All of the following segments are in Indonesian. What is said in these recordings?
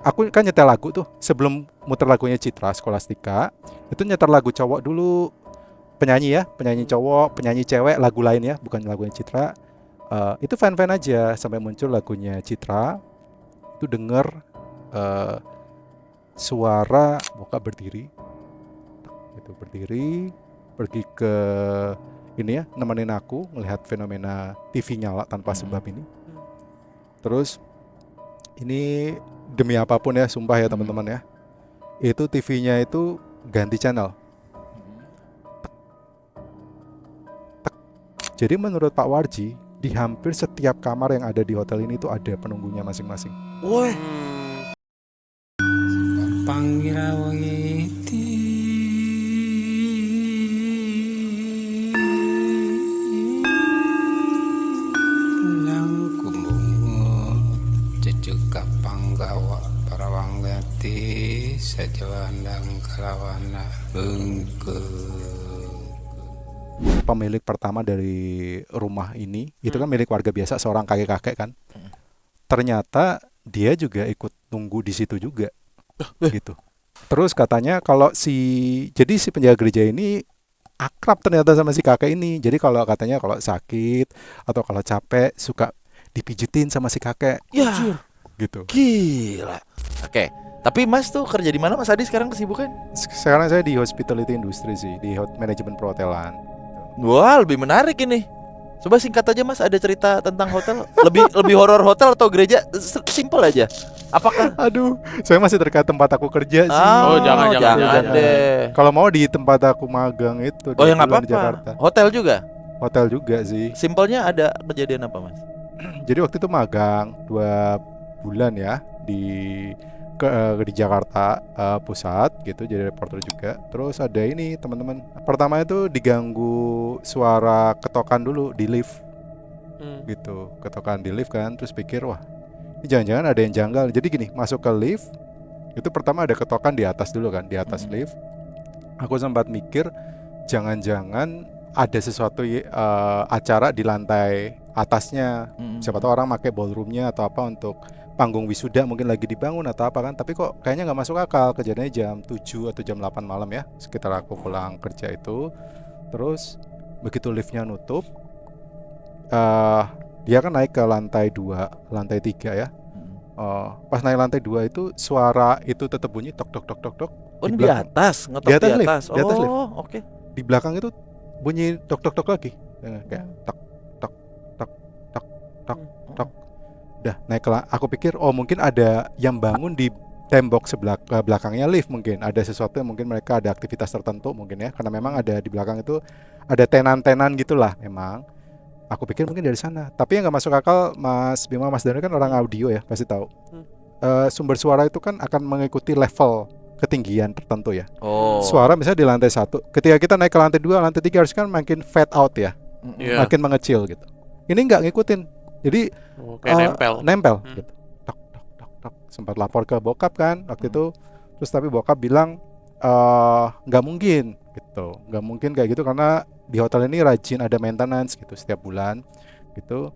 aku kan nyetel lagu tuh sebelum muter lagunya Citra Scholastika, itu nyetel lagu cowok dulu, penyanyi ya, penyanyi cowok, penyanyi cewek, lagu lain ya, bukan lagunya Citra. Itu fan-fan aja sampai muncul lagunya Citra, itu denger eh, suara bokap berdiri, itu berdiri, pergi ke ini ya, nemenin aku melihat fenomena TV nyala tanpa sebab ini. Terus ini demi apapun ya, sumpah ya teman-teman ya, itu TV-nya itu ganti channel. Jadi menurut Pak Warji, di hampir setiap kamar yang ada di hotel ini tuh ada penunggunya masing-masing. Woi, Panggawa Parawanggati Sajawandang Kalawana Bengke. Pemilik pertama dari rumah ini itu kan milik warga biasa, seorang kakek-kakek kan. Ternyata dia juga ikut nunggu di situ juga, gitu. Terus katanya kalau jadi si penjaga gereja ini akrab ternyata sama si kakek ini. Jadi kalau katanya kalau sakit atau kalau capek suka dipijitin sama si kakek, ya gitu. gila. Oke, tapi Mas tuh kerja di mana Mas Adi sekarang kesibukan? Sekarang saya di hospitality industry sih, di manajemen perhotelan. Wah, lebih menarik ini. Coba singkat aja Mas, ada cerita tentang hotel. Lebih horor hotel atau gereja? Simple aja. Apakah? Aduh, saya masih terkait tempat aku kerja sih. Oh, jangan deh. Kalau mau di tempat aku magang itu Oh, ya 2 nggak bulan di apa-apa. Jakarta. Hotel juga. Hotel juga sih. Simpelnya ada kejadian apa Mas? Jadi waktu itu magang 2 bulan ya di Jakarta pusat gitu, jadi reporter juga. Terus ada ini teman-teman. Pertama itu diganggu suara ketokan dulu di lift. Gitu, ketokan di lift kan, terus pikir wah, ini jangan-jangan ada yang janggal. Jadi gini, masuk ke lift itu pertama ada ketokan di atas dulu kan, di atas lift. Aku sempat mikir jangan-jangan ada sesuatu acara di lantai atasnya. Siapa tahu orang pakai ballroomnya atau apa untuk panggung wisuda mungkin lagi dibangun atau apa kan. Tapi kok kayaknya nggak masuk akal. Kejadiannya jam 7 atau jam 8 malam ya, sekitar aku pulang kerja itu. Terus begitu liftnya nutup, dia kan naik ke lantai 2, lantai 3 ya. Pas naik lantai 2 itu suara itu tetap bunyi tok tok tok tok tok. Oh, di atas, ngetok Di atas di lift, atas. di atas lift. Oh, oke. Di belakang itu bunyi tok tok tok lagi. Kayak tok tok tok tok tok tok. Udah naik aku pikir oh mungkin ada yang bangun di tembok sebelah belakangnya lift, mungkin ada sesuatu yang mungkin mereka ada aktivitas tertentu mungkin ya, karena memang ada di belakang itu ada tenan-tenan gitulah memang. Aku pikir mungkin dari sana, tapi yang nggak masuk akal Mas Bima, Mas Daniel kan orang audio ya, pasti tahu. Sumber suara itu kan akan mengikuti level ketinggian tertentu ya. Oh. Suara misalnya di lantai 1, ketika kita naik ke lantai 2, lantai 3 harus kan makin fade out ya, makin mengecil gitu. Ini nggak ngikutin, jadi kayak nempel gitu. Tok tok tok tok. Sempat lapor ke bokap kan waktu itu, terus tapi bokap bilang nggak mungkin gitu, nggak mungkin kayak gitu karena di hotel ini rajin ada maintenance gitu setiap bulan gitu.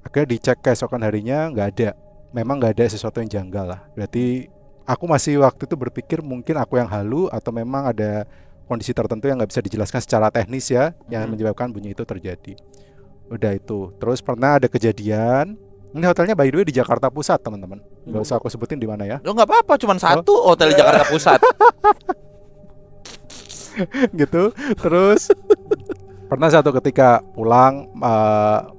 Akhirnya dicek keesokan harinya nggak ada, memang nggak ada sesuatu yang janggal lah. Berarti aku masih waktu itu berpikir mungkin aku yang halu atau memang ada kondisi tertentu yang nggak bisa dijelaskan secara teknis ya, yang menyebabkan bunyi itu terjadi. Udah itu, terus pernah ada kejadian. Ini hotelnya by the way di Jakarta Pusat teman-teman, nggak usah aku sebutin di mana ya. Oh, nggak apa-apa, cuman satu hotel di Jakarta Pusat. Gitu. Terus pernah satu ketika pulang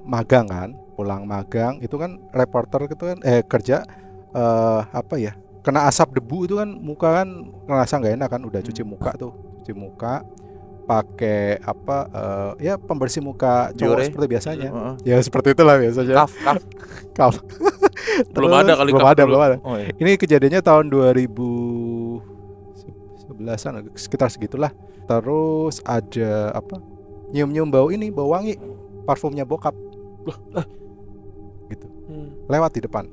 magang kan, pulang magang itu kan reporter gitu kan kerja apa ya, kena asap debu itu kan, muka kan ngerasa nggak enak kan, udah cuci muka pakai apa ya pembersih muka cowok seperti biasanya. Ya seperti itulah biasanya. Kaf. Belum ada kali. Belum ada. Oh, iya. Ini kejadiannya tahun 2011-an sekitar segitulah. Terus ada apa? Nyium-nyium bau wangi, parfumnya bokap. Gitu. Lewat depan.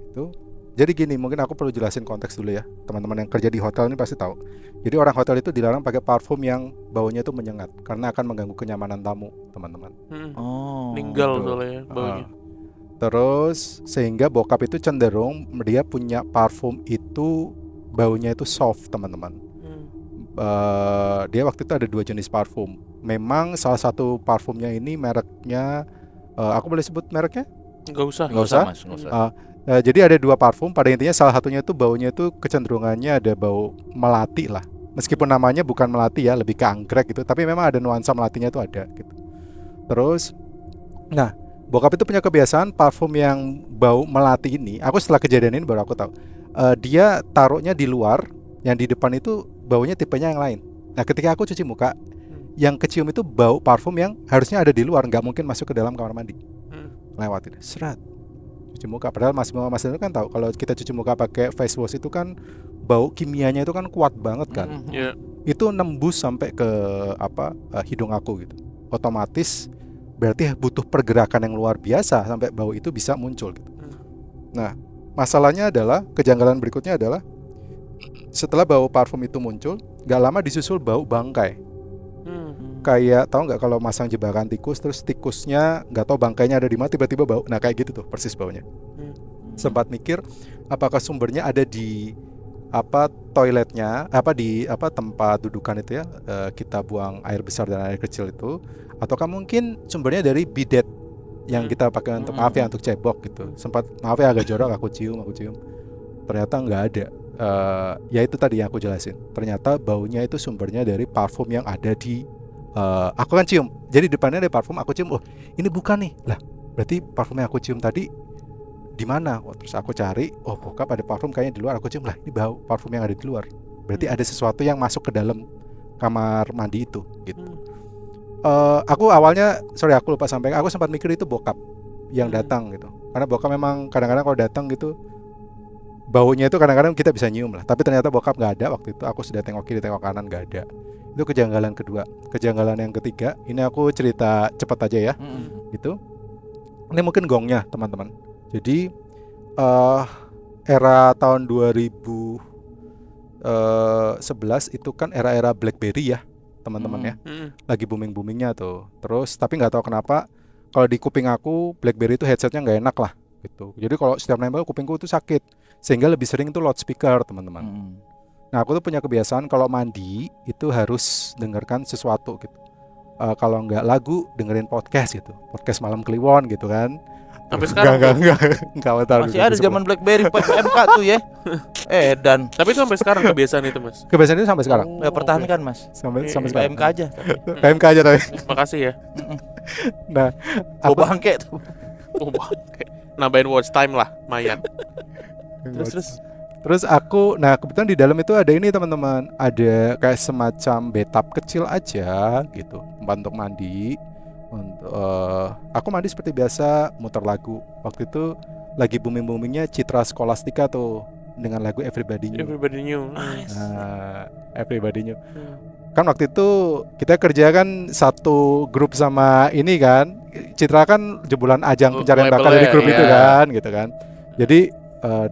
Itu. Jadi gini, mungkin aku perlu jelasin konteks dulu ya. Teman-teman yang kerja di hotel ini pasti tahu. Jadi orang hotel itu dilarang pakai parfum yang baunya itu menyengat karena akan mengganggu kenyamanan tamu, teman-teman. Ninggal soalnya baunya. Terus sehingga bokap itu cenderung dia punya parfum itu baunya itu soft, teman-teman. Dia waktu itu ada 2 jenis parfum. Memang salah satu parfumnya ini mereknya, aku boleh sebut mereknya? Nggak usah. Nggak usah mas, nggak usah. Jadi ada 2 parfum. Pada intinya salah satunya itu baunya itu kecenderungannya ada bau melati lah. Meskipun namanya bukan melati ya, lebih ke anggrek gitu. Tapi memang ada nuansa melatinya itu ada gitu. Terus, nah bokap itu punya kebiasaan parfum yang bau melati ini. Aku setelah kejadian ini baru aku tahu. Dia taruhnya di luar, yang di depan itu baunya tipenya yang lain. Nah ketika aku cuci muka, yang kecium itu bau parfum yang harusnya ada di luar, nggak mungkin masuk ke dalam kamar mandi. Lewatin, serat, cuci muka. Padahal Mas itu kan tahu kalau kita cuci muka pakai face wash itu kan bau kimianya itu kan kuat banget kan. Iya. Itu nembus sampai ke hidung aku gitu. Otomatis berarti butuh pergerakan yang luar biasa sampai bau itu bisa muncul gitu. Nah, masalahnya adalah kejanggalan berikutnya adalah setelah bau parfum itu muncul, gak lama disusul bau bangkai. Kayak tahu nggak kalau masang jebakan tikus, terus tikusnya nggak tahu bangkainya ada di mana, tiba-tiba bau. Nah kayak gitu tuh persis baunya. Sempat mikir apakah sumbernya ada di toiletnya, di tempat dudukan itu ya, kita buang air besar dan air kecil itu, ataukah mungkin sumbernya dari bidet yang kita pakai untuk untuk cebok gitu. Sempat agak jorok, aku cium. Ternyata nggak ada. Ya itu tadi yang aku jelasin. Ternyata baunya itu sumbernya dari parfum yang ada di aku kan cium. Jadi depannya ada parfum, aku cium. Oh, ini bukan nih. Lah, berarti parfum yang aku cium tadi di mana? Terus aku cari, oh bokap ada parfum kayaknya di luar. Aku cium, lah ini bau parfum yang ada di luar. Berarti ada sesuatu yang masuk ke dalam kamar mandi itu gitu. Aku awalnya, aku lupa sampaikan, aku sempat mikir itu bokap yang datang gitu. Karena bokap memang kadang-kadang kalau datang gitu baunya itu kadang-kadang kita bisa nyium lah. Tapi ternyata bokap nggak ada waktu itu. Aku sudah tengok kiri tengok kanan, nggak ada. Itu kejanggalan kedua. Kejanggalan yang ketiga, ini aku cerita cepat aja ya. Gitu. Ini mungkin gongnya teman-teman. Jadi era tahun 2011 itu kan era-era BlackBerry ya teman-teman ya. Lagi booming-boomingnya tuh. Terus tapi nggak tahu kenapa kalau di kuping aku BlackBerry itu headsetnya nggak enak lah gitu. Jadi kalau setiap nempel kupingku itu sakit, sehingga lebih sering tuh loudspeaker teman-teman. Nah aku tuh punya kebiasaan kalau mandi itu harus dengarkan sesuatu gitu. Kalau nggak lagu, dengerin podcast gitu, podcast malam Kliwon gitu kan. Sampai sekarang enggak masih ada zaman BlackBerry PMK tuh ya. Dan tapi itu sampai sekarang kebiasaan itu mas. Kebiasaan itu sampai sekarang. nggak pertahankan mas. Sampai sekarang. PMK aja. PMK aja tapi. Makasih ya. Nah, Bau bangke tuh. Oh, nambahin watch time lah, lumayan. Terus aku, nah kebetulan di dalam itu ada ini teman-teman, ada kayak semacam bathtub kecil aja gitu, tempat untuk mandi. Aku mandi seperti biasa, muter lagu. Waktu itu lagi booming-boomingnya Citra Scholastika tuh dengan lagu Everybody New. Everybody New. Kan waktu itu kita kerja kan satu grup sama ini kan, Citra kan jebolan ajang pencarian bakat dari grup itu kan, gitu kan. Jadi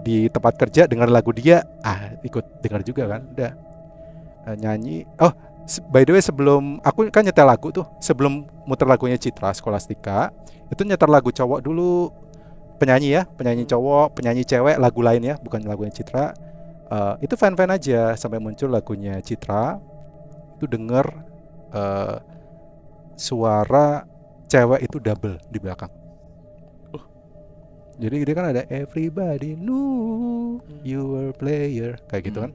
di tempat kerja dengar lagu dia, ikut dengar juga kan, udah nyanyi. Oh, by the way sebelum aku kan nyetel lagu tuh, sebelum muter lagunya Citra Scholastika, itu nyetel lagu cowok dulu, penyanyi ya, penyanyi cowok, penyanyi cewek, lagu lain ya, bukan lagunya Citra. Itu fan-fan aja sampai muncul lagunya Citra. Itu denger suara cewek itu double di belakang. Jadi dia kan ada everybody knew you were player kayak gitu kan.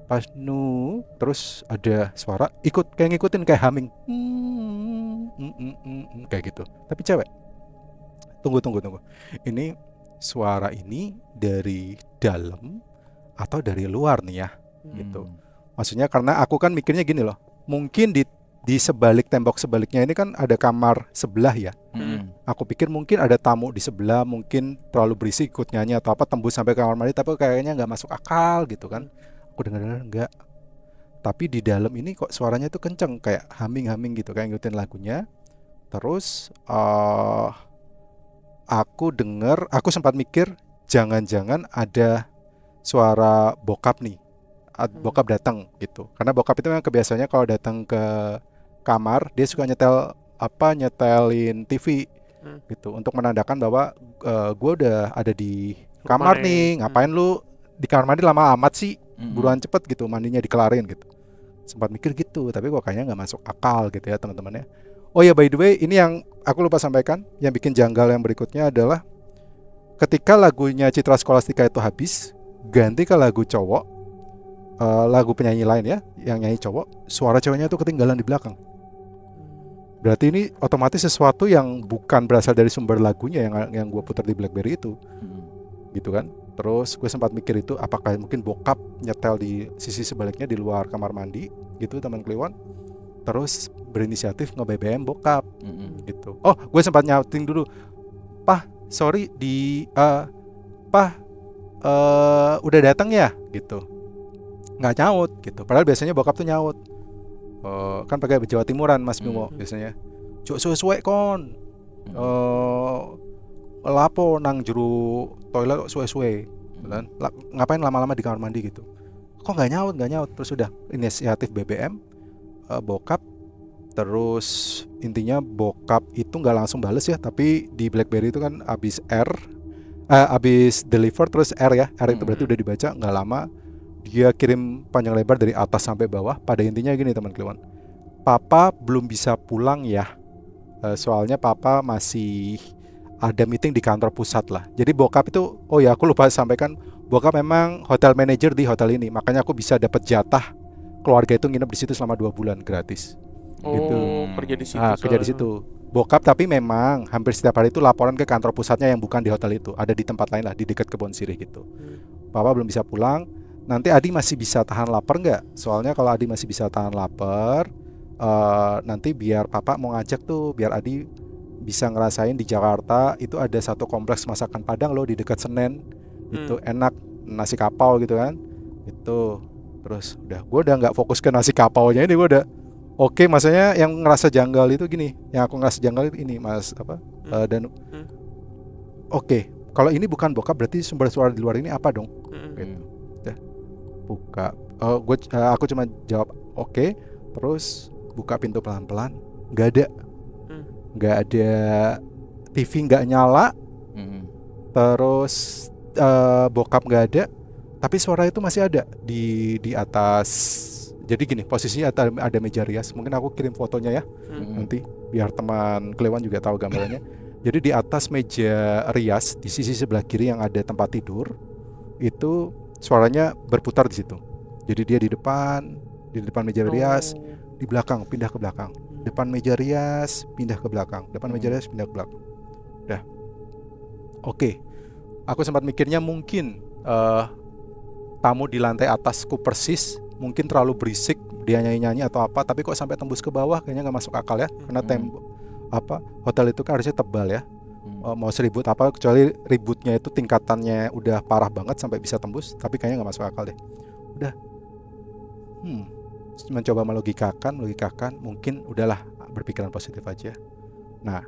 Pas nu terus ada suara ikut kayak ngikutin kayak humming kayak gitu. Tapi cewek. Tunggu. Ini suara ini dari dalam atau dari luar nih ya gitu. Maksudnya karena aku kan mikirnya gini loh. Mungkin di sebalik tembok sebaliknya ini kan ada kamar sebelah ya. Aku pikir mungkin ada tamu di sebelah, mungkin terlalu berisik ikut nyanyi atau apa tembus sampai kamar mandi, tapi kayaknya nggak masuk akal gitu kan. Aku dengar enggak. Tapi di dalam ini kok suaranya tuh kenceng kayak humming gitu, kayak ngikutin lagunya. Terus aku sempat mikir jangan-jangan ada suara bokap nih. Bokap datang gitu. Karena bokap itu memang kebiasaannya kalau datang ke kamar dia suka nyetelin TV. gitu, untuk menandakan bahwa gue udah ada di Rumah kamar nih. nih. Ngapain lu di kamar mandi lama amat sih, Mm-mm. buruan cepet gitu mandinya dikelarin gitu. Sempat mikir gitu, tapi kok kayaknya nggak masuk akal gitu ya teman-teman ya. Oh ya, by the way, ini yang aku lupa sampaikan, yang bikin janggal yang berikutnya adalah ketika lagunya Citra Scholastika itu habis, ganti ke lagu cowok, lagu penyanyi lain ya, yang nyanyi cowok, suara cowoknya itu ketinggalan di belakang. Berarti ini otomatis sesuatu yang bukan berasal dari sumber lagunya yang gue putar di BlackBerry itu, gitu kan. Terus gue sempat mikir itu apakah mungkin bokap nyetel di sisi sebaliknya di luar kamar mandi gitu teman Kliwon, terus berinisiatif nge-BBM bokap gitu. Oh, gue sempat nyautin dulu, Pah, sorry Pah, udah datang ya gitu. Nggak nyaut gitu. Padahal biasanya bokap tuh nyaut. Kan pakai Jawa Timuran Mas Bimo biasanya. Cuk suwe-suwe kon. Lapo nang jero toilet kok suwe-suwe. Dan ngapain lama-lama di kamar mandi gitu. Kok nggak nyaut. Terus sudah inisiatif BBM, bokap. Terus intinya bokap itu nggak langsung bales ya, tapi di BlackBerry itu kan abis deliver terus R ya. R itu berarti udah dibaca, nggak lama dia kirim panjang lebar dari atas sampai bawah. Pada intinya gini teman Kliwon, Papa belum bisa pulang ya, soalnya Papa masih ada meeting di kantor pusat lah. Jadi bokap itu, oh ya aku lupa sampaikan, bokap memang hotel manager di hotel ini, makanya aku bisa dapat jatah keluarga itu nginep di situ selama 2 bulan gratis. Gitu. Kerja di situ. Kerja di situ. Bokap tapi memang hampir setiap hari itu laporan ke kantor pusatnya yang bukan di hotel itu, ada di tempat lain lah, di dekat Kebon Sirih gitu. Papa belum bisa pulang. Nanti Adi masih bisa tahan lapar nggak? Soalnya kalau Adi masih bisa tahan lapar, nanti biar Papa mau ngajak tuh, biar Adi bisa ngerasain di Jakarta itu ada satu kompleks masakan Padang loh di dekat Senen. Itu enak, nasi kapau gitu kan. Itu terus gue udah nggak fokus ke nasi kapaunya ini, gue udah oke, maksudnya yang ngerasa janggal itu gini, yang aku ngerasa janggal itu ini Mas Danu. Oke, kalau ini bukan bokap berarti sumber suara di luar ini apa dong? Gitu. Udah buka, aku cuma jawab oke, terus buka pintu pelan-pelan, nggak ada TV nggak nyala, terus bokap nggak ada, tapi suara itu masih ada di atas. Jadi gini, posisinya ada meja rias. Mungkin aku kirim fotonya ya nanti, biar teman Kliwon juga tahu gambarannya. Jadi di atas meja rias di sisi sebelah kiri yang ada tempat tidur, itu suaranya berputar di situ. Jadi dia di depan meja rias, di belakang pindah ke belakang, depan meja rias pindah ke belakang, depan meja rias pindah ke belakang. Udah. Oke. Aku sempat mikirnya mungkin tamu di lantai atasku persis, mungkin terlalu berisik dia nyanyi-nyanyi atau apa, tapi kok sampai tembus ke bawah, kayaknya nggak masuk akal ya, karena hotel itu kan harusnya tebal ya. Mau seribut apa, kecuali ributnya itu tingkatannya udah parah banget sampai bisa tembus, tapi kayaknya nggak masuk akal deh. Udah mencoba melogikakan, mungkin udahlah, berpikiran positif aja. Nah,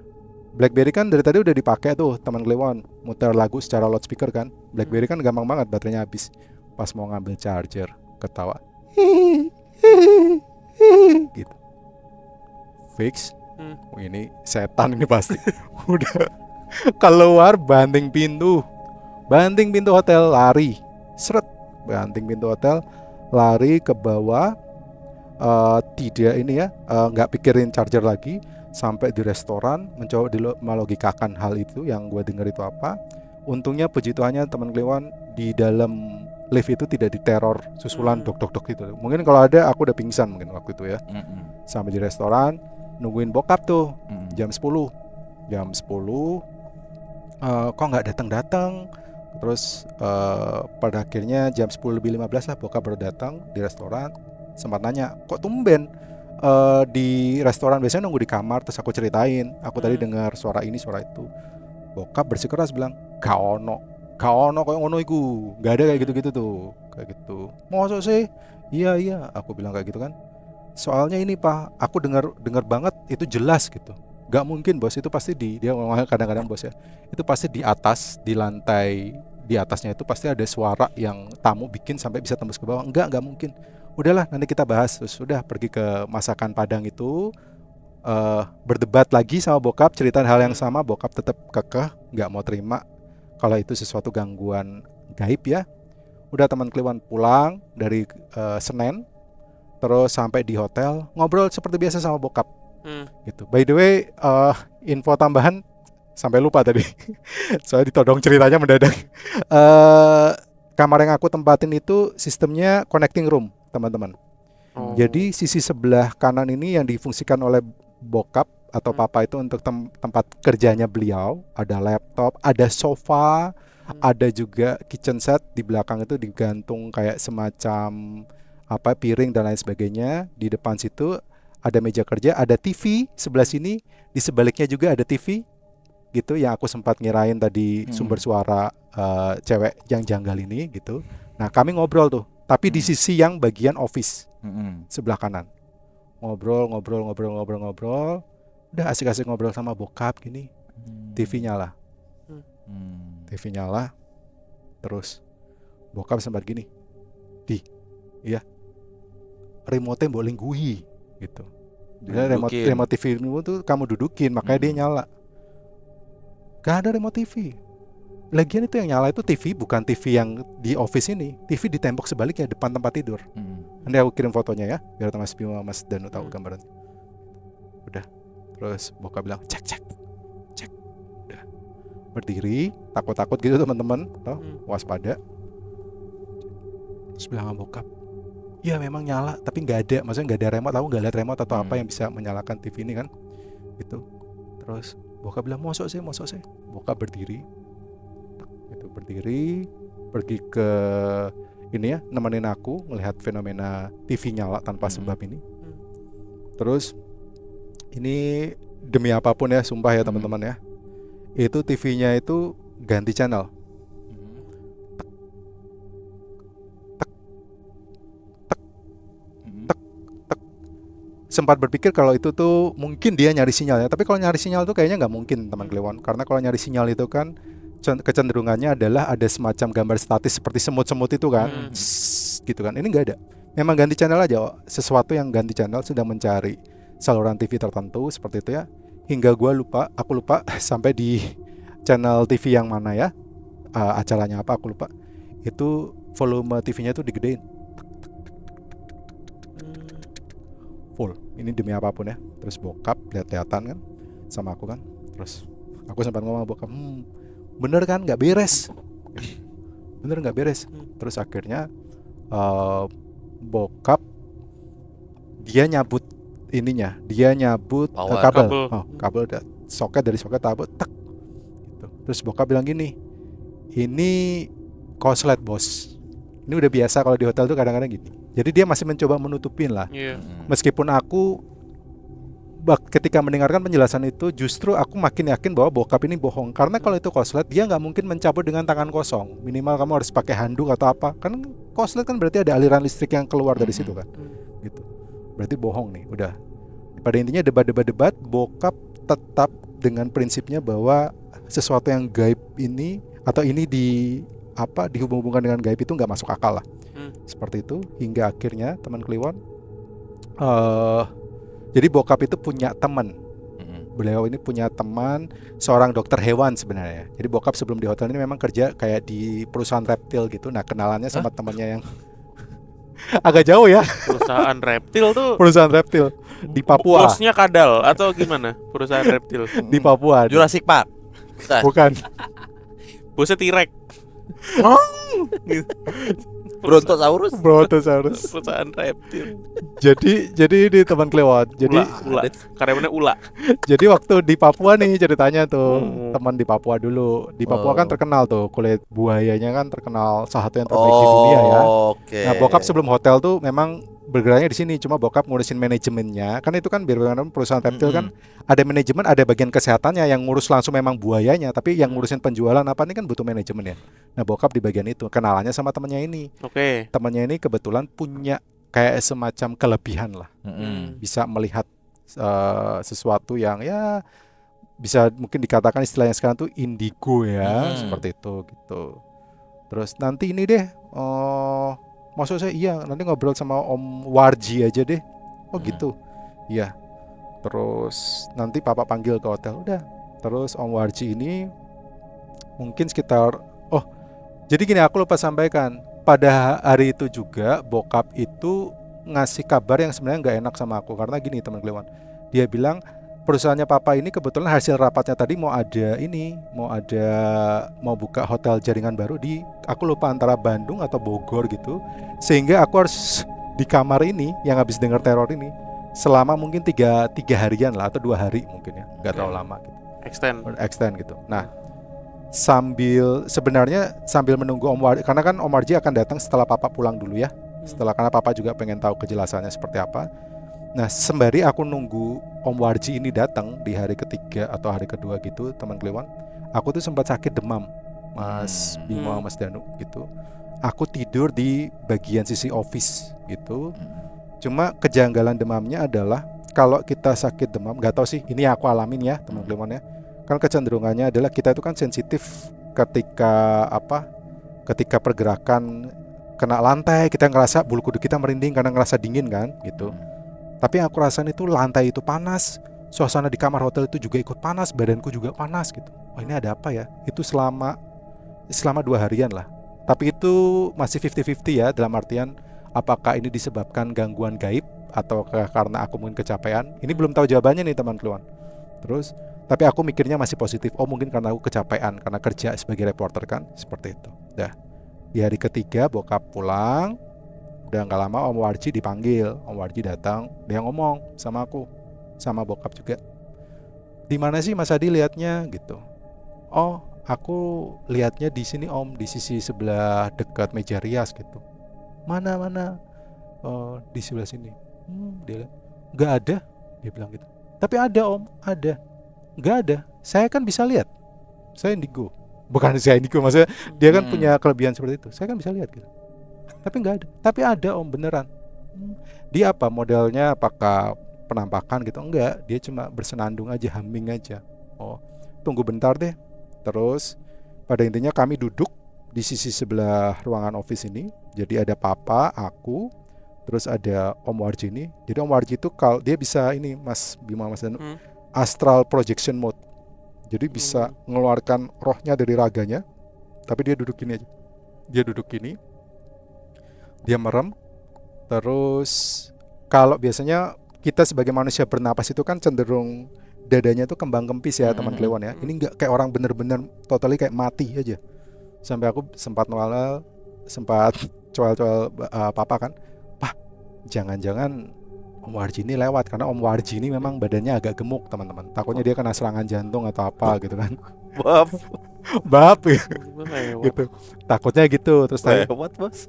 BlackBerry kan dari tadi udah dipakai tuh teman Kliwon, muter lagu secara loudspeaker kan. BlackBerry kan gampang banget baterainya habis. Pas mau ngambil charger, ketawa gitu. Fix. Ini setan ini pasti. Udah keluar, banting pintu hotel, lari seret, banting pintu hotel, lari ke bawah. Tidak ini ya, nggak pikirin charger lagi, sampai di restoran, mencoba melogikakan hal itu yang gue dengar itu apa. Untungnya puji Tuhannya teman Kliwon, di dalam lift itu tidak diteror susulan dok gitu. Mungkin kalau ada aku udah pingsan mungkin waktu itu ya. Sampai di restoran, nungguin bokap tuh jam 10 kok nggak datang. Terus pada akhirnya jam 10:15 lah bokap baru datang di restoran. Sempat nanya, kok tumben di restoran, biasanya nunggu di kamar. Terus aku ceritain, aku tadi dengar suara ini suara itu. Bokap bersikeras bilang, gak ono kayak ngono iku, gak ada kayak gitu-gitu tuh, kayak gitu. Masa sih? Iya, aku bilang kayak gitu kan. Soalnya ini Pak, aku dengar banget itu jelas gitu. Gak mungkin bos, itu pasti dia ngomong kadang-kadang bos ya, itu pasti di atas, di lantai di atasnya itu pasti ada suara yang tamu bikin sampai bisa tembus ke bawah. Enggak mungkin. Udahlah, nanti kita bahas. Terus sudah pergi ke masakan Padang itu, berdebat lagi sama bokap, ceritain hal yang sama. Bokap tetap kekeh nggak mau terima kalau itu sesuatu gangguan gaib ya. Udah teman Kliwon pulang dari Senen, terus sampai di hotel ngobrol seperti biasa sama bokap gitu. By the way, info tambahan sampai lupa tadi. Soalnya ditodong ceritanya mendadak. Kamar yang aku tempatin itu sistemnya connecting room, teman-teman. Jadi sisi sebelah kanan ini yang difungsikan oleh bokap atau papa itu untuk tempat kerjanya beliau. Ada laptop, ada sofa, ada juga kitchen set. Di belakang itu digantung kayak semacam piring dan lain sebagainya. Di depan situ ada meja kerja, ada TV sebelah sini. Di sebaliknya juga ada TV gitu, yang aku sempat ngirain tadi sumber suara cewek yang janggal ini gitu. Nah kami ngobrol tuh, tapi di sisi yang bagian office sebelah kanan. Ngobrol. Udah asik-asik ngobrol sama bokap gini. TV nyala. TV nyala. Terus bokap sempat gini. Iya. Remote-nya mbok lingguhi gitu. Jadi remote TV itu kamu dudukin, makanya dia nyala. Gak ada remote TV. Lagian itu yang nyala itu TV, bukan TV yang di office ini. TV di tembok sebaliknya depan tempat tidur. Nanti aku kirim fotonya ya, biar Mas Bima, Mas Danu tahu gambaran. Udah. Terus bokap bilang cek. Udah. Berdiri, takut-takut gitu teman-teman, waspada. Terus bilang sama bokap, ya memang nyala, tapi nggak ada, maksudnya nggak ada remote. Aku nggak lihat remote atau apa yang bisa menyalakan TV ini kan, gitu. Terus bokap bilang mosok sih. Bokap berdiri, pergi ke ini ya, nemenin aku ngelihat fenomena TV nyala tanpa sebab ini. Terus ini demi apapun ya, sumpah ya teman-teman ya, itu TV-nya itu ganti channel. Sempat berpikir kalau itu tuh mungkin dia nyari sinyal ya, tapi kalau nyari sinyal tuh kayaknya nggak mungkin teman Kliwon, karena kalau nyari sinyal itu kan kecenderungannya adalah ada semacam gambar statis seperti semut-semut itu kan, gitu kan. Ini nggak ada, memang ganti channel aja, sesuatu yang ganti channel sedang mencari saluran TV tertentu seperti itu ya, hingga aku lupa sampai di channel TV yang mana ya, acaranya apa aku lupa, itu volume TV-nya tuh digedein full. Ini demi apapun ya. Terus bokap lihat-lihatan kan sama aku kan. Terus aku sempat ngomong sama bokap, bener kan nggak beres. Terus akhirnya bokap dia nyabut kabel. Kabel soket dari soket tabut tak gitu. Terus bokap bilang gini, ini konslet bos. Ini udah biasa kalau di hotel tuh kadang-kadang gini. Jadi dia masih mencoba menutupin lah. Meskipun aku ketika mendengarkan penjelasan itu, justru aku makin yakin bahwa bokap ini bohong. Karena kalau itu konslet, dia nggak mungkin mencabut dengan tangan kosong. Minimal kamu harus pakai handuk atau apa. Kan konslet kan berarti ada aliran listrik yang keluar dari situ kan. Gitu. Berarti bohong nih. Udah. Pada intinya debat, bokap tetap dengan prinsipnya bahwa sesuatu yang gaib ini atau ini dihubung-hubungkan dengan gaib itu nggak masuk akal lah. Seperti itu, hingga akhirnya teman Kliwon, jadi bokap itu punya teman. Beliau ini punya teman, seorang dokter hewan sebenarnya. Jadi bokap sebelum di hotel ini memang kerja kayak di perusahaan reptil gitu. Nah kenalannya sama temannya yang agak jauh ya. Perusahaan reptil tuh. Perusahaan reptil di Papua. Bosnya kadal atau gimana? Perusahaan reptil di Papua. Jurassic Park. Bukan. Bosnya T-Rex. Brontosaurus. Perusahaan reptil. Jadi ini teman Kliwon. Jadi ula. Karyawannya ula. Jadi waktu di Papua nih ceritanya tuh, teman di Papua dulu. Di Papua kan terkenal tuh kulit buayanya kan terkenal salah satu yang terbaik di dunia ya. Nah, bokap sebelum hotel tuh memang bergeraknya di sini, cuma bokap ngurusin manajemennya. Kan itu kan biar perusahaan reptil kan ada manajemen, ada bagian kesehatannya yang ngurus langsung memang buayanya, tapi yang ngurusin penjualan apa ini kan butuh manajemen ya. Nah, bokap di bagian itu, kenalannya sama temannya ini. Temannya ini kebetulan punya kayak semacam kelebihan lah. Bisa melihat sesuatu yang ya bisa mungkin dikatakan istilahnya sekarang tuh indigo ya, seperti itu gitu. Terus nanti ini deh, maksud saya iya nanti ngobrol sama Om Warji aja deh. Oh gitu. Iya. Terus nanti papa panggil ke hotel. Udah. Terus Om Warji ini mungkin sekitar jadi gini, aku lupa sampaikan. Pada hari itu juga bokap itu ngasih kabar yang sebenarnya nggak enak sama aku. Karena gini teman Kliwon, dia bilang perusahaannya papa ini kebetulan hasil rapatnya tadi mau buka hotel jaringan baru di, aku lupa antara Bandung atau Bogor gitu. Sehingga aku harus di kamar ini yang habis dengar teror ini selama mungkin tiga harian lah atau 2 hari mungkin ya, nggak terlalu lama gitu, extend gitu. Nah, sambil menunggu Om Warji, karena kan Om Warji akan datang setelah papa pulang dulu ya, karena papa juga pengen tahu kejelasannya seperti apa. Nah, sembari aku nunggu Om Warji ini datang di hari ketiga atau hari kedua gitu, teman Kliwon, aku tuh sempat sakit demam, Mas Bimo, Mas Danu gitu. Aku tidur di bagian sisi office gitu. Cuma kejanggalan demamnya adalah kalau kita sakit demam, nggak tahu sih, ini aku alamin ya teman Kliwon ya. Kan kecenderungannya adalah kita itu kan sensitif ketika pergerakan kena lantai, kita ngerasa bulu kuduk kita merinding karena ngerasa dingin kan gitu. Tapi yang aku rasain itu lantai itu panas, suasana di kamar hotel itu juga ikut panas, badanku juga panas gitu. Oh, ini ada apa ya? Itu selama 2 harian lah. Tapi itu masih 50-50 ya, dalam artian apakah ini disebabkan gangguan gaib atau karena aku mungkin kecapean. Ini belum tahu jawabannya nih teman Kliwon. Terus tapi aku mikirnya masih positif. Oh, mungkin karena aku kecapean karena kerja sebagai reporter kan, seperti itu. Dah. Di hari ketiga bokap pulang. Udah nggak lama Om Warji dipanggil. Om Warji datang, dia ngomong sama aku, sama bokap juga. Di mana sih Mas Adi lihatnya gitu? Oh, aku lihatnya di sini Om, di sisi sebelah dekat meja rias gitu. Mana? Oh, di sebelah sini. Dia nggak ada, dia bilang gitu. Tapi ada Om, ada. Nggak ada, saya kan bisa lihat. Saya indigo. Bukan saya indigo, maksudnya dia kan punya kelebihan seperti itu. Saya kan bisa lihat gitu. Tapi nggak ada. Tapi ada Om, beneran. Dia apa modelnya? Apakah penampakan gitu? Enggak, dia cuma bersenandung aja, humming aja. Oh, tunggu bentar deh. Terus pada intinya kami duduk di sisi sebelah ruangan office ini. Jadi ada papa, aku, terus ada Om Warji ini. Jadi Om Warji itu kalau dia bisa ini Mas Bima, Mas Danu, astral projection mode. Jadi bisa mengeluarkan rohnya dari raganya. Tapi dia duduk gini aja. Dia duduk gini. Dia merem. Terus kalau biasanya kita sebagai manusia bernapas itu kan cenderung dadanya itu kembang kempis ya teman Kliwon ya. Ini enggak, kayak orang bener-bener totally kayak mati aja. Sampai aku sempat coel-coel papa kan. Pak, jangan-jangan Om Warji ini lewat, karena Om Warji ini memang badannya agak gemuk teman-teman. Takutnya dia kena serangan jantung atau apa gitu kan. Bab gitu. Takutnya gitu. Terus Lewat bos.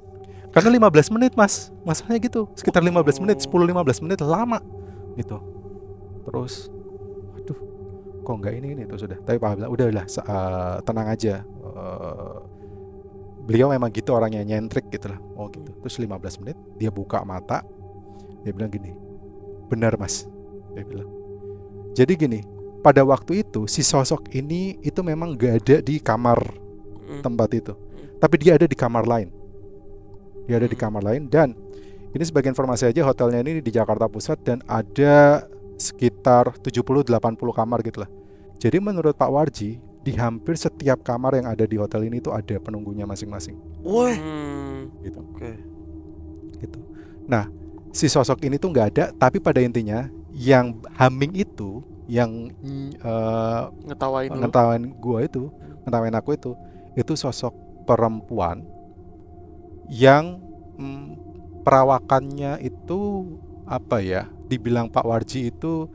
karena 15 menit Mas, masalahnya gitu. Sekitar 15 menit, 10-15 menit lama gitu. Terus aduh, kok enggak ini itu sudah. Tapi Pak bilang udahlah, tenang aja. Beliau memang gitu orangnya, nyentrik gitu lah. Oh gitu. Terus 15 menit dia buka mata. Dia bilang gini, benar Mas, dia bilang. Jadi gini, pada waktu itu si sosok ini itu memang gak ada di kamar tempat itu, tapi dia ada di kamar lain. Dia ada di kamar lain. Dan ini sebagai informasi aja, hotelnya ini di Jakarta Pusat dan ada sekitar 70-80 kamar gitu lah. Jadi menurut Pak Warji, di hampir setiap kamar yang ada di hotel ini itu ada penunggunya masing-masing. Wah, Gitu. Oke. Gitu. Nah, si sosok ini tuh nggak ada, tapi pada intinya yang humming itu, yang ngetawain aku itu sosok perempuan yang perawakannya itu apa ya? Dibilang Pak Warji itu,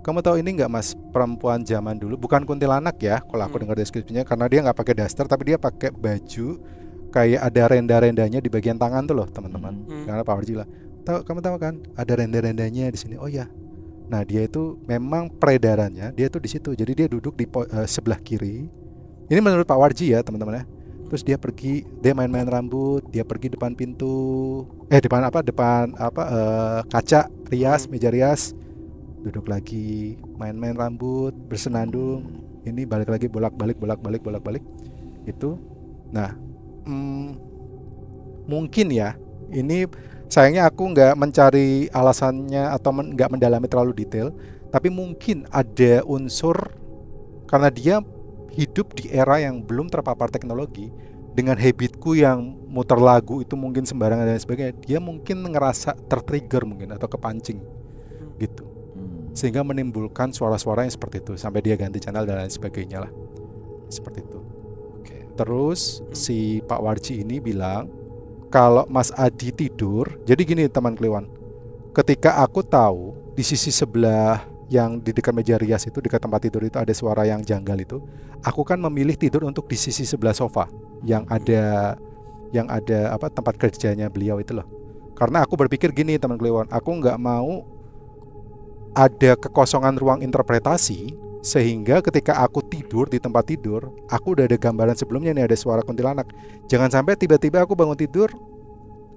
kamu tahu ini nggak Mas, perempuan zaman dulu, bukan kuntilanak ya, kalau aku dengar deskripsinya, karena dia nggak pakai daster, tapi dia pakai baju kayak ada renda-rendanya di bagian tangan tuh loh teman-teman. Karena Pak Warji lah, kamu tahu kan ada renda-rendanya di sini. Oh ya, nah dia itu memang peredarannya dia tuh di situ. Jadi dia duduk di sebelah kiri. Ini menurut Pak Warji ya teman-teman ya. Terus dia pergi, dia main-main rambut, dia pergi depan pintu, depan kaca rias, meja rias, duduk lagi, main-main rambut, bersenandung. Ini balik lagi, bolak-balik itu. Nah, mungkin ya, ini sayangnya aku nggak mencari alasannya atau nggak mendalami terlalu detail. Tapi mungkin ada unsur karena dia hidup di era yang belum terpapar teknologi, dengan habitku yang muter lagu itu mungkin sembarangan dan sebagainya, dia mungkin ngerasa tertrigger mungkin atau kepancing gitu, sehingga menimbulkan suara-suara yang seperti itu sampai dia ganti channel dan lain sebagainya lah, seperti itu. Terus si Pak Warji ini bilang kalau Mas Adi tidur, jadi gini teman Kliwon, ketika aku tahu di sisi sebelah yang di dekat meja rias itu, dekat tempat tidur itu ada suara yang janggal itu, aku kan memilih tidur untuk di sisi sebelah sofa yang ada apa tempat kerjanya beliau itu loh. Karena aku berpikir gini teman Kliwon, aku nggak mau ada kekosongan ruang interpretasi, sehingga ketika aku tidur di tempat tidur, aku udah ada gambaran sebelumnya nih ada suara kuntilanak. Jangan sampai tiba-tiba aku bangun tidur,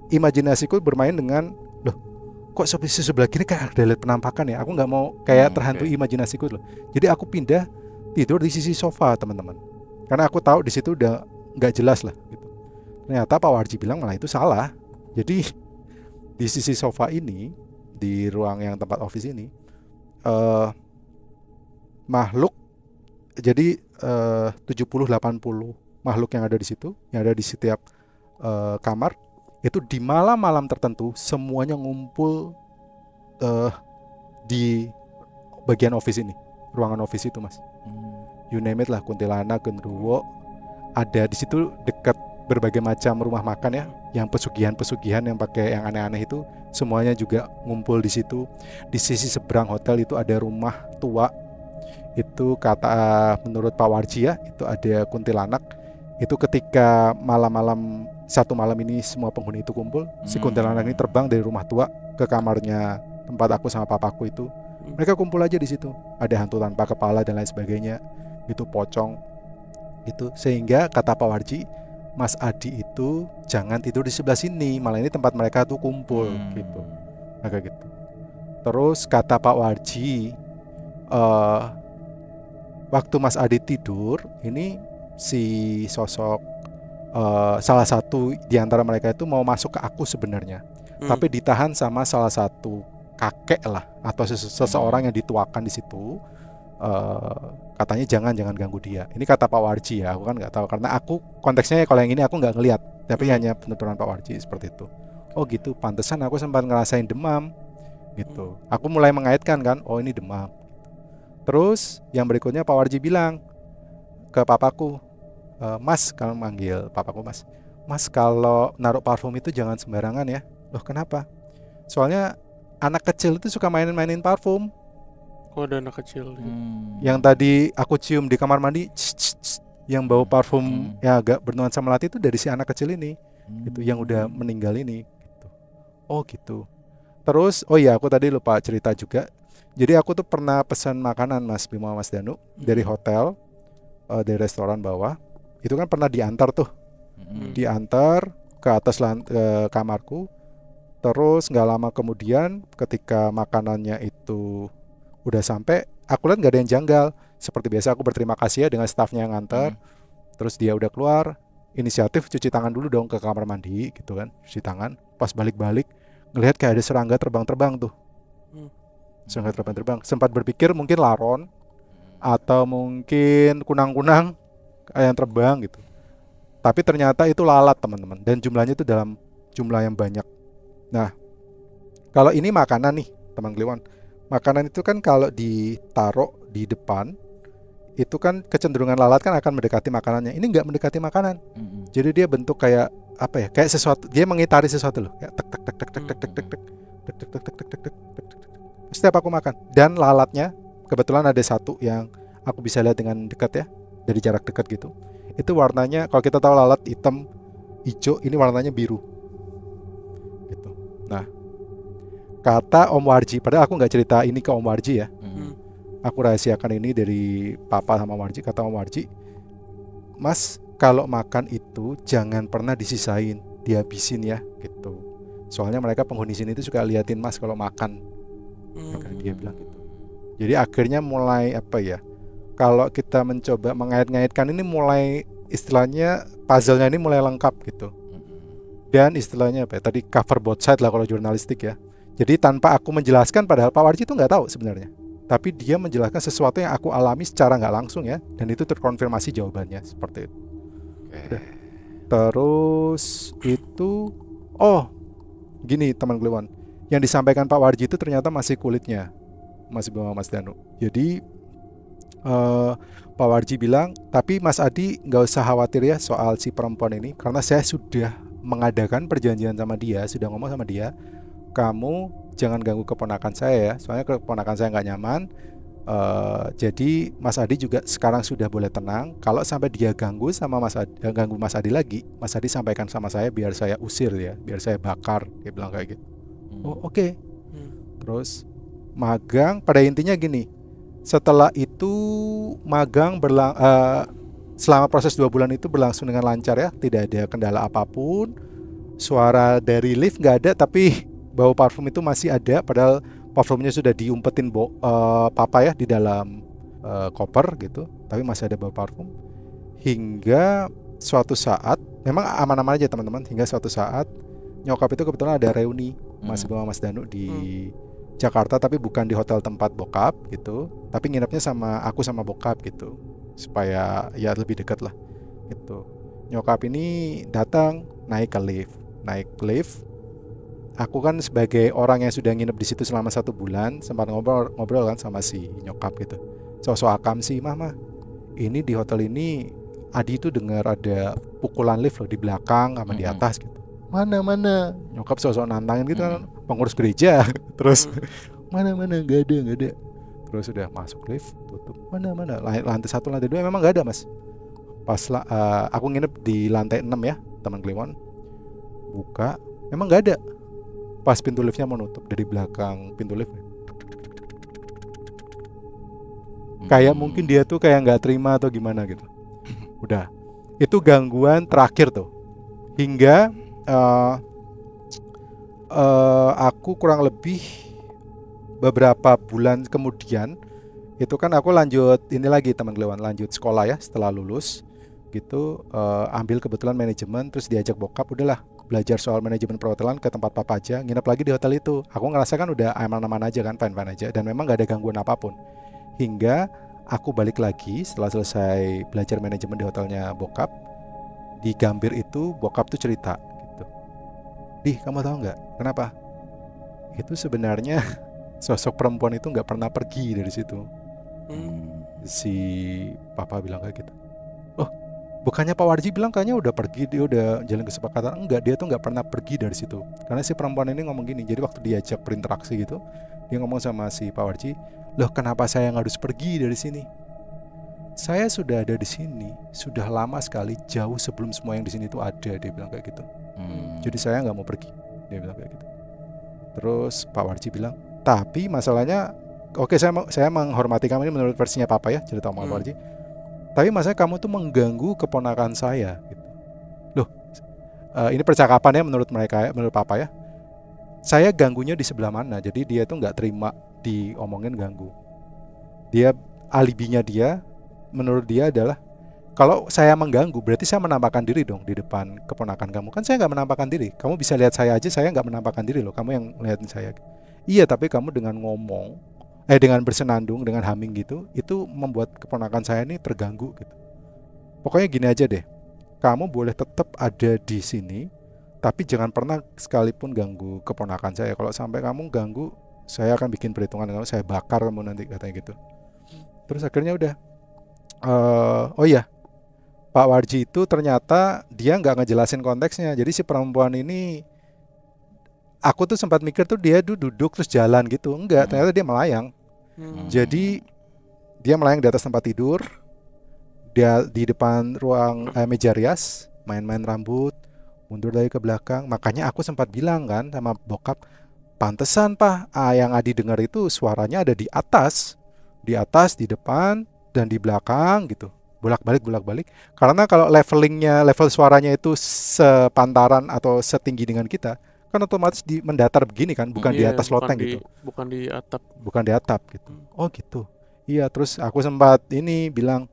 imajinasiku bermain dengan, loh kok sebelah kiri kayak ada lihat penampakan ya. Aku nggak mau kayak terhantui imajinasiku loh. Jadi aku pindah tidur di sisi sofa teman-teman, karena aku tahu di situ udah nggak jelas lah gitu. Ternyata Pak Warji bilang malah itu salah. Jadi di sisi sofa ini, di ruang yang tempat office ini, makhluk jadi 70-80 makhluk yang ada di situ, yang ada di setiap kamar itu di malam-malam tertentu semuanya ngumpul di bagian office ini, ruangan office itu Mas. You name it lah, kuntilanak, genderuwo, ada di situ dekat berbagai macam rumah makan ya, yang pesugihan-pesugihan yang pakai yang aneh-aneh itu semuanya juga ngumpul di situ. Di sisi seberang hotel itu ada rumah tua. Itu kata menurut Pak Warji ya, itu ada kuntilanak. Itu ketika malam-malam satu malam ini semua penghuni itu kumpul, si kuntilanak ini terbang dari rumah tua ke kamarnya tempat aku sama papaku itu. Mereka kumpul aja di situ. Ada hantu tanpa kepala dan lain sebagainya. Itu pocong. Itu sehingga kata Pak Warji, Mas Adi itu jangan tidur di sebelah sini, malah ini tempat mereka tuh kumpul gitu. Nah, kayak gitu. Terus kata Pak Warji, waktu Mas Adi tidur, ini si sosok salah satu di antara mereka itu mau masuk ke aku sebenarnya, tapi ditahan sama salah satu kakek lah atau seseorang yang dituakan di situ. Katanya jangan ganggu dia. Ini kata Pak Warji ya, aku kan nggak tahu karena aku konteksnya kalau yang ini aku nggak ngelihat, tapi hanya penuturan Pak Warji seperti itu. Oh gitu, pantesan aku sempat ngerasain demam gitu. Aku mulai mengaitkan kan, oh ini demam. Terus yang berikutnya Pak Warji bilang ke papaku, Mas, kalau manggil papaku Mas kalau naruh parfum itu jangan sembarangan ya. Loh kenapa? Soalnya anak kecil itu suka mainin parfum. Oh, ada anak kecil. Yang tadi aku cium di kamar mandi, yang bau parfum yang agak bernuansa melati itu dari si anak kecil ini, gitu, yang udah meninggal ini. Gitu. Oh gitu. Terus, oh iya aku tadi lupa cerita juga. Jadi aku tuh pernah pesan makanan Mas Bimo, Mas Danu dari hotel, dari restoran bawah. Itu kan pernah diantar tuh, diantar ke atas ke kamarku. Terus nggak lama kemudian, ketika makanannya itu udah sampai, aku lihat nggak ada yang janggal. Seperti biasa aku berterima kasih ya dengan stafnya yang nganter. Terus dia udah keluar, inisiatif cuci tangan dulu dong ke kamar mandi gitu kan, cuci tangan. Pas balik-balik ngelihat kayak ada serangga terbang-terbang tuh. Serangga terbang-terbang. Sempat berpikir mungkin laron atau mungkin kunang-kunang yang terbang gitu. Tapi ternyata itu lalat teman-teman, dan jumlahnya itu dalam jumlah yang banyak. Nah, kalau ini makanan nih teman Kliwon, makanan itu kan kalau ditaruh di depan itu kan kecenderungan lalat kan akan mendekati makanannya. Ini nggak mendekati makanan. Jadi dia bentuk kayak apa ya? Kayak sesuatu, dia mengitari sesuatu loh. Kayak tek tek tek tek tek tek tek tek tek tek tek tek tek tek tek. Setiap aku makan, dan lalatnya kebetulan ada satu yang aku bisa lihat dengan dekat ya, dari jarak dekat gitu. Itu warnanya, kalau kita tahu lalat hitam, hijau, ini warnanya biru. Gitu. Nah, kata Om Warji, padahal aku nggak cerita ini ke Om Warji ya. Aku rahasiakan ini dari Papa sama Om Warji. Kata Om Warji, Mas, kalau makan itu jangan pernah disisain, dihabisin ya, gitu. Soalnya mereka penghuni sini itu suka liatin Mas kalau makan. Dia bilang gitu. Jadi akhirnya mulai apa ya? Kalau kita mencoba mengait-ngaitkan ini, mulai istilahnya puzzle-nya ini mulai lengkap gitu. Dan istilahnya apa ya? Tadi cover both side lah kalau jurnalistik ya. Jadi tanpa aku menjelaskan, padahal Pak Warji itu nggak tahu sebenarnya. tapi dia menjelaskan sesuatu yang aku alami secara nggak langsung ya, dan itu terkonfirmasi jawabannya seperti itu. Udah. Terus itu, oh gini teman Kliwon, yang disampaikan Pak Warji itu ternyata masih kulitnya, masih bawa Mas Danu. Jadi Pak Warji bilang, tapi Mas Adi nggak usah khawatir ya soal si perempuan ini, karena saya sudah mengadakan perjanjian sama dia, sudah ngomong sama dia, kamu jangan ganggu keponakan saya ya, soalnya keponakan saya nggak nyaman. Jadi Mas Adi juga sekarang sudah boleh tenang. Kalau sampai dia ganggu sama ganggu Mas Adi lagi, Mas Adi sampaikan sama saya biar saya usir ya, biar saya bakar. Dia bilang kayak gitu. Oh oke. Terus magang pada intinya gini. Setelah itu magang selama proses 2 bulan itu berlangsung dengan lancar ya, tidak ada kendala apapun. Suara dari lift nggak ada, tapi bau parfum itu masih ada, padahal parfumnya sudah diumpetin papa ya di dalam koper gitu, tapi masih ada bau parfum. Hingga suatu saat, memang aman-aman aja teman-teman, hingga suatu saat nyokap itu kebetulan ada reuni masih bawa Mas Danu di Jakarta, tapi bukan di hotel tempat bokap gitu, tapi nginepnya sama aku sama bokap gitu, supaya ya lebih dekat lah gitu. Nyokap ini datang naik lift. Aku kan sebagai orang yang sudah nginep di situ selama 1 bulan, sempat ngobrol kan sama si nyokap gitu. Sosok akam sih, mah ini di hotel ini Adi itu dengar ada pukulan lift loh di belakang sama di atas gitu. Mana nyokap sosok nantangin gitu kan, pengurus gereja. Terus mana nggak ada. Terus udah masuk lift, tutup. Mana lantai 1 lantai 2 memang nggak ada mas. Pas aku nginep di lantai 6 ya teman Kliwon, buka memang nggak ada. Pas pintu liftnya mau nutup, dari belakang pintu lift kayak mungkin dia tuh kayak nggak terima atau gimana gitu. Udah, itu gangguan terakhir tuh. Hingga aku kurang lebih beberapa bulan kemudian itu kan aku lanjut ini lagi teman Kliwon, lanjut sekolah ya setelah lulus gitu, ambil kebetulan manajemen, terus diajak bokap, udahlah belajar soal manajemen perhotelan ke tempat papa aja, nginep lagi di hotel itu. Aku ngerasa kan udah aman-aman aja kan, fine-fine aja, dan memang gak ada gangguan apapun. Hingga aku balik lagi setelah selesai belajar manajemen di hotelnya bokap. Di Gambir itu bokap tuh cerita gitu, "Dih, kamu tahu nggak kenapa? Itu sebenarnya sosok perempuan itu nggak pernah pergi dari situ." Si papa bilang kayak gitu. Oh, bukannya Pak Warji bilang kayaknya udah pergi, dia udah jalan kesepakatan. Enggak, dia tuh nggak pernah pergi dari situ. Karena si perempuan ini ngomong gini, jadi waktu diajak berinteraksi gitu, dia ngomong sama si Pak Warji, "Loh, kenapa saya harus pergi dari sini? Saya sudah ada di sini, sudah lama sekali, jauh sebelum semua yang di sini tuh ada." Dia bilang kayak gitu. Jadi saya nggak mau pergi, dia bilang kayak gitu. Terus Pak Warji bilang, "Tapi masalahnya, oke, saya menghormati kamu, ini menurut versinya papa ya, cerita Pak Warji. Tapi masalahnya kamu tuh mengganggu keponakan saya gitu." Loh, ini percakapannya menurut mereka ya, menurut papa ya. Saya ganggunya di sebelah mana? Jadi dia tuh nggak terima diomongin ganggu. Dia alibinya dia, menurut dia adalah kalau saya mengganggu berarti saya menampakkan diri dong di depan keponakan kamu. Kan saya nggak menampakkan diri. Kamu bisa lihat saya aja, saya nggak menampakkan diri loh. Kamu yang ngeliatin saya. Iya, tapi kamu dengan ngomong, dengan bersenandung, dengan humming gitu, itu membuat keponakan saya ini terganggu gitu. Pokoknya gini aja deh, kamu boleh tetap ada di sini, tapi jangan pernah sekalipun ganggu keponakan saya. Kalau sampai kamu ganggu, saya akan bikin perhitungan dengan kamu, saya bakar kamu nanti, katanya gitu. Terus akhirnya udah, oh iya, Pak Warji itu ternyata dia nggak ngejelasin konteksnya. Jadi si perempuan ini, aku tuh sempat mikir tuh dia duduk terus jalan gitu. Enggak, ternyata dia melayang. Jadi dia melayang di atas tempat tidur, dia di depan ruang meja rias, main-main rambut, mundur lagi ke belakang. Makanya aku sempat bilang kan sama bokap, pantesan Pak, yang Adi dengar itu suaranya ada di atas, di depan dan di belakang gitu, bolak-balik. Karena kalau level suaranya itu sepantaran atau setinggi dengan kita, kan otomatis mendatar begini kan, bukan di atas loteng gitu. Bukan di atap. Bukan di atap gitu. Oh gitu. Iya, terus aku sempat ini bilang,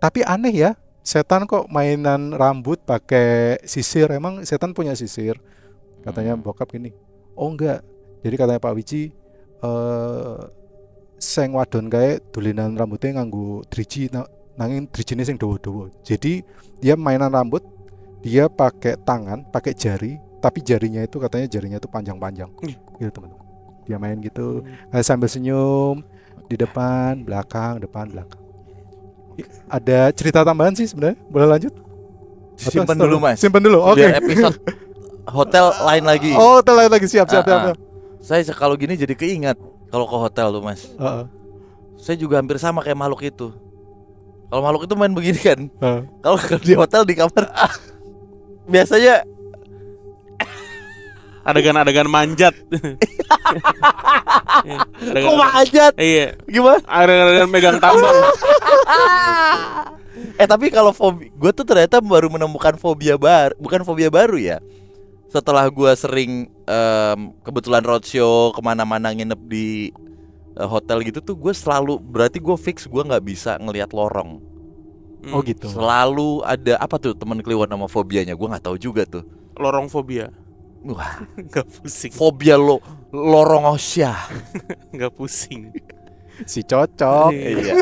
tapi aneh ya, setan kok mainan rambut pakai sisir. Emang setan punya sisir? Katanya bokap gini. Oh enggak. Jadi katanya Pak Wiji, sing wadon kae dolinan rambutnya nganggo driji nanging drijine sing dawa-dawa. Jadi dia mainan rambut, dia pakai tangan, pakai jari, tapi jarinya itu katanya jarinya itu panjang-panjang. Gitu teman-teman. Dia main gitu sambil senyum di depan, belakang. Ada cerita tambahan sih sebenarnya. Boleh lanjut? Simpen dulu Mas. Simpen dulu. Oke. Biar episode hotel lain lagi. Oh, telat lagi siap. Saya kalau gini jadi keingat kalau ke hotel tuh Mas. Saya juga hampir sama kayak makhluk itu. Kalau makhluk itu main begini kan. Kalau di hotel di kamar biasanya Adegan-adegan manjat. kok manjat? Iya. Gimana? Adegan megang tambang. Tapi kalau fobia, gue tuh ternyata baru menemukan fobia baru, bukan fobia baru ya. Setelah gue sering kebetulan roadshow kemana-mana nginep di hotel gitu tuh, gue selalu berarti gue fix gue nggak bisa ngelihat lorong. Oh gitu. Selalu ada apa tuh teman Kliwon nama fobianya, gue nggak tahu juga tuh. Lorong fobia. Wah, Nggak pusing. fobia lorong osya. Nggak pusing. Si cocok. Iya,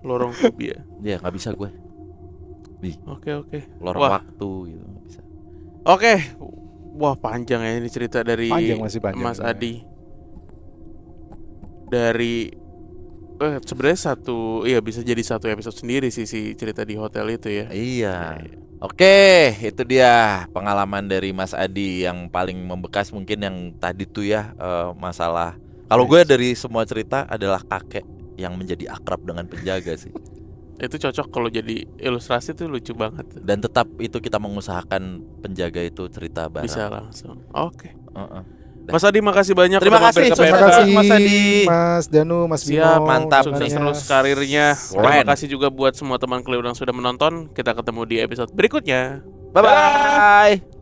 Lorong fobia. ya nggak bisa gue. Oke. Lorong Wah. waktu gitu nggak bisa. Oke. Wah, panjang ya ini cerita dari Masih panjang. Mas Adi. Dari sebenarnya bisa jadi satu episode sendiri sih si cerita di hotel itu ya. Iya. Oke, itu dia pengalaman dari Mas Adi yang paling membekas mungkin yang tadi tuh ya masalah. Kalau gue dari semua cerita adalah kakek yang menjadi akrab dengan penjaga sih. Itu cocok kalau jadi ilustrasi tuh lucu banget. Dan tetap itu kita mengusahakan penjaga itu cerita bareng. Bisa langsung. Oke. Dah. Mas Adi makasih banyak Terima udah mampir kasih, ke Terima PFF. kasih Mas Adi. Mas Danu, Mas Bimo. Siap, mantap Sukses nih. terus karirnya. Keren. Terima kasih juga buat semua teman Kliwon yang sudah menonton. Kita ketemu di episode berikutnya. Bye bye.